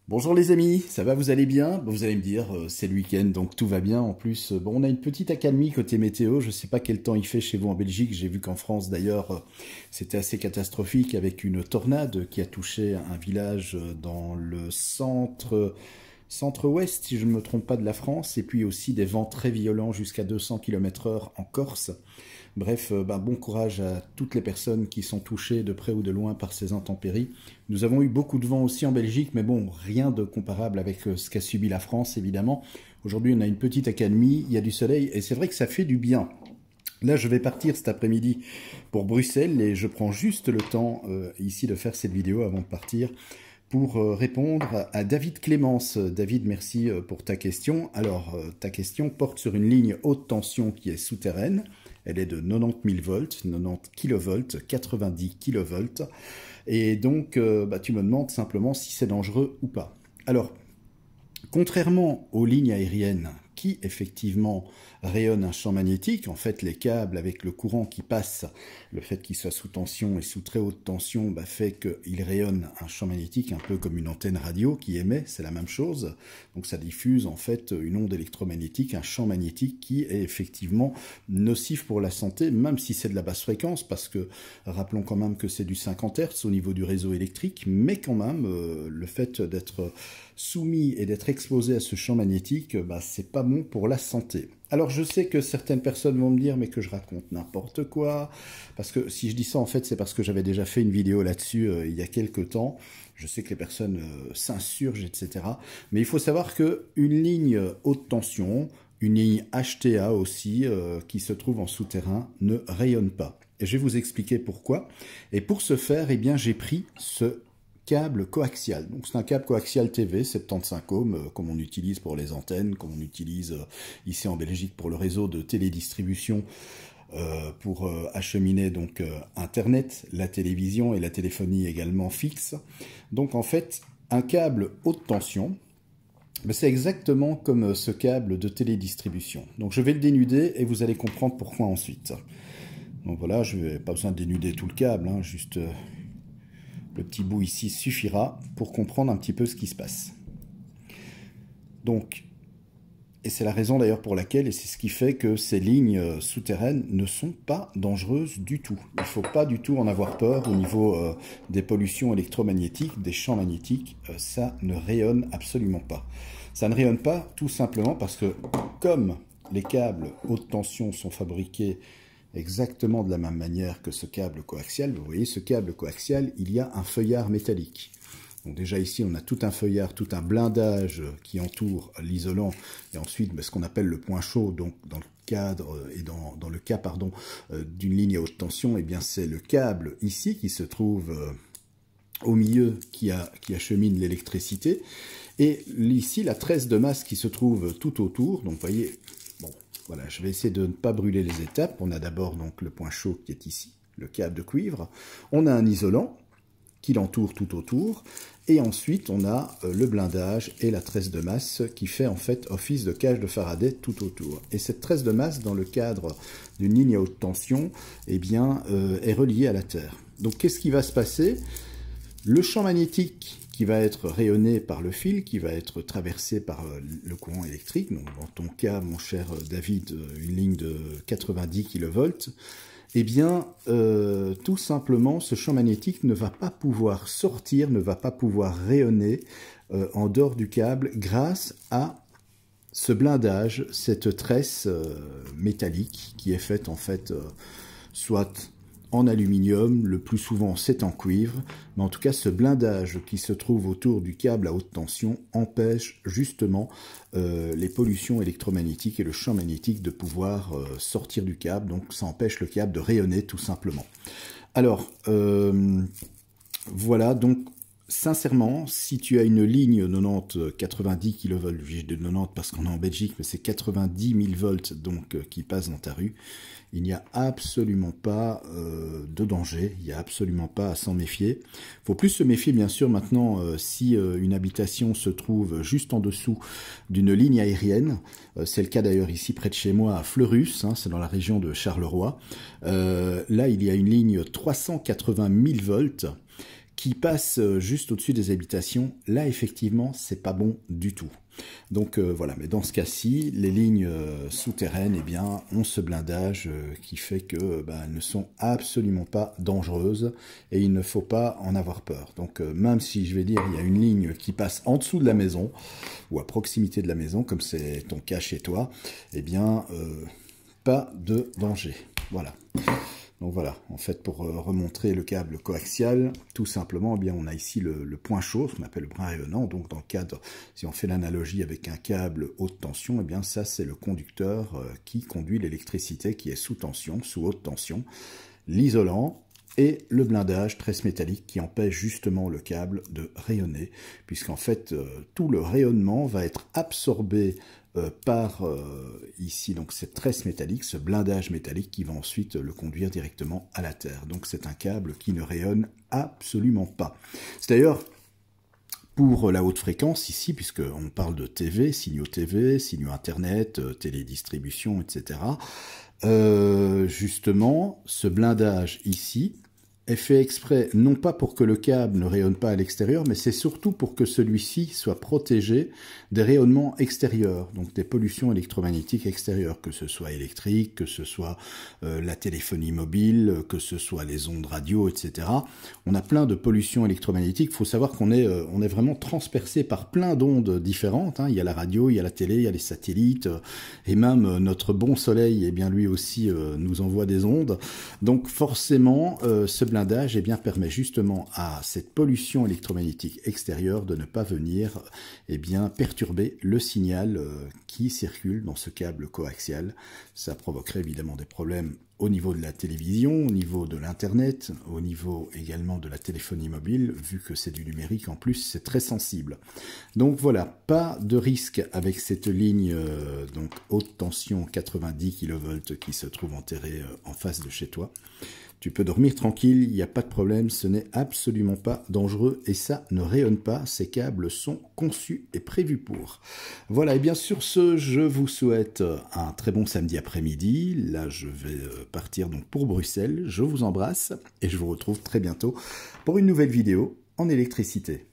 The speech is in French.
Bonjour les amis, ça va, vous allez bien? Bon, vous allez me dire, c'est le week-end, donc tout va bien. En plus, bon, on a une petite accalmie côté météo. Je sais pas quel temps il fait chez vous en Belgique. J'ai vu qu'en France, d'ailleurs, c'était assez catastrophique avec une tornade qui a touché un village dans le centre-ouest, si je ne me trompe pas, de la France, et puis aussi des vents très violents jusqu'à 200 km/h en Corse. Bref, bon courage à toutes les personnes qui sont touchées de près ou de loin par ces intempéries. Nous avons eu beaucoup de vent aussi en Belgique, mais bon, rien de comparable avec ce qu'a subi la France, évidemment. Aujourd'hui, on a une petite accalmie, il y a du soleil, et c'est vrai que ça fait du bien. Là, je vais partir cet après-midi pour Bruxelles, et je prends juste le temps ici de faire cette vidéo avant de partir, pour répondre à David Clémence. David, merci pour ta question. Alors, ta question porte sur une ligne haute tension qui est souterraine. Elle est de 90 000 volts, 90 kV, 90 kV. Et donc, tu me demandes simplement si c'est dangereux ou pas. Alors, contrairement aux lignes aériennes qui, effectivement, rayonnent un champ magnétique, en fait, les câbles avec le courant qui passe, le fait qu'ils soient sous tension et sous très haute tension, fait qu'ils rayonnent un champ magnétique un peu comme une antenne radio qui émet, c'est la même chose. Donc ça diffuse, en fait, une onde électromagnétique, un champ magnétique qui est effectivement nocif pour la santé, même si c'est de la basse fréquence, parce que, rappelons quand même que c'est du 50 Hz au niveau du réseau électrique, mais quand même, le fait d'être soumis et d'être exposé à ce champ magnétique, c'est pas bon pour la santé. Alors je sais que certaines personnes vont me dire mais que je raconte n'importe quoi, parce que si je dis ça en fait c'est parce que j'avais déjà fait une vidéo là-dessus il y a quelques temps. Je sais que les personnes s'insurgent, etc. Mais il faut savoir qu'une ligne haute tension, une ligne HTA aussi, qui se trouve en souterrain, ne rayonne pas. Et je vais vous expliquer pourquoi. Et pour ce faire, j'ai pris ce câble coaxial. Donc c'est un câble coaxial TV 75 ohms comme on utilise pour les antennes, comme on utilise ici en Belgique pour le réseau de télédistribution pour acheminer donc Internet, la télévision et la téléphonie également fixe. Donc en fait, un câble haute tension, c'est exactement comme ce câble de télédistribution. Donc je vais le dénuder et vous allez comprendre pourquoi ensuite. Donc voilà, je n'ai pas besoin de dénuder tout le câble, juste le petit bout ici suffira pour comprendre un petit peu ce qui se passe. Donc, et c'est la raison d'ailleurs pour laquelle, et c'est ce qui fait que ces lignes souterraines ne sont pas dangereuses du tout. Il ne faut pas du tout en avoir peur au niveau des pollutions électromagnétiques, des champs magnétiques. Ça ne rayonne absolument pas. Ça ne rayonne pas tout simplement parce que comme les câbles haute tension sont fabriqués exactement de la même manière que ce câble coaxial, vous voyez ce câble coaxial, il y a un feuillard métallique. Donc déjà ici on a tout un feuillard, tout un blindage qui entoure l'isolant et ensuite ce qu'on appelle le point chaud. Donc dans le cadre et dans le cas d'une ligne à haute tension, c'est le câble ici qui se trouve au milieu qui achemine l'électricité et ici la tresse de masse qui se trouve tout autour. Donc vous voyez, voilà, je vais essayer de ne pas brûler les étapes. On a d'abord donc le point chaud qui est ici, le câble de cuivre. On a un isolant qui l'entoure tout autour. Et ensuite, on a le blindage et la tresse de masse qui fait en fait office de cage de Faraday tout autour. Et cette tresse de masse, dans le cadre d'une ligne à haute tension, est reliée à la Terre. Donc qu'est-ce qui va se passer? Le champ magnétique qui va être rayonné par le fil, qui va être traversé par le courant électrique, donc dans ton cas, mon cher David, une ligne de 90 kV, tout simplement, ce champ magnétique ne va pas pouvoir sortir, ne va pas pouvoir rayonner en dehors du câble grâce à ce blindage, cette tresse métallique qui est faite en fait soit en aluminium, le plus souvent c'est en cuivre, mais en tout cas ce blindage qui se trouve autour du câble à haute tension empêche justement les pollutions électromagnétiques et le champ magnétique de pouvoir sortir du câble, donc ça empêche le câble de rayonner tout simplement. Alors, voilà, donc sincèrement, si tu as une ligne 90 kV, je dis 90 parce qu'on est en Belgique, mais c'est 90 000 volts donc qui passe dans ta rue, il n'y a absolument pas de danger, il n'y a absolument pas à s'en méfier. Il faut plus se méfier bien sûr maintenant si une habitation se trouve juste en dessous d'une ligne aérienne. C'est le cas d'ailleurs ici près de chez moi à Fleurus, c'est dans la région de Charleroi. Là il y a une ligne 380 000 volts qui passe juste au-dessus des habitations, là effectivement c'est pas bon du tout. Donc voilà, mais dans ce cas-ci, les lignes souterraines, eh bien, ont ce blindage qui fait que elles ne sont absolument pas dangereuses et il ne faut pas en avoir peur. Donc même si je vais dire il y a une ligne qui passe en dessous de la maison ou à proximité de la maison, comme c'est ton cas chez toi, eh bien pas de danger. Voilà. Donc voilà, en fait, pour remontrer le câble coaxial, tout simplement, eh bien, on a ici le point chaud, ce qu'on appelle le brin rayonnant. Donc dans le cadre, si on fait l'analogie avec un câble haute tension, eh bien ça c'est le conducteur qui conduit l'électricité qui est sous tension, sous haute tension, l'isolant et le blindage tresse métallique qui empêche justement le câble de rayonner, puisqu'en fait tout le rayonnement va être absorbé par ici donc cette tresse métallique, ce blindage métallique qui va ensuite le conduire directement à la terre. Donc c'est un câble qui ne rayonne absolument pas. C'est d'ailleurs pour la haute fréquence ici, puisqu'on parle de TV, signaux Internet, télédistribution, etc. Justement, ce blindage ici est fait exprès, non pas pour que le câble ne rayonne pas à l'extérieur, mais c'est surtout pour que celui-ci soit protégé des rayonnements extérieurs, donc des pollutions électromagnétiques extérieures, que ce soit électrique, que ce soit la téléphonie mobile, que ce soit les ondes radio, etc. On a plein de pollutions électromagnétiques. Il faut savoir qu'on est, on est vraiment transpercé par plein d'ondes différentes. Hein. Il y a la radio, il y a la télé, il y a les satellites, et même notre bon soleil, eh bien lui aussi nous envoie des ondes. Donc forcément, ce blindage eh bien, permet justement à cette pollution électromagnétique extérieure de ne pas venir eh bien, perturber le signal qui circule dans ce câble coaxial. Ça provoquerait évidemment des problèmes au niveau de la télévision, au niveau de l'internet, au niveau également de la téléphonie mobile, vu que c'est du numérique en plus, c'est très sensible. Donc voilà, pas de risque avec cette ligne donc haute tension 90 kV qui se trouve enterrée en face de chez toi. Tu peux dormir tranquille, il n'y a pas de problème, ce n'est absolument pas dangereux et ça ne rayonne pas, ces câbles sont conçus et prévus pour. Voilà, et bien sur ce, je vous souhaite un très bon samedi après-midi. Là, je vais partir donc pour Bruxelles, je vous embrasse et je vous retrouve très bientôt pour une nouvelle vidéo en électricité.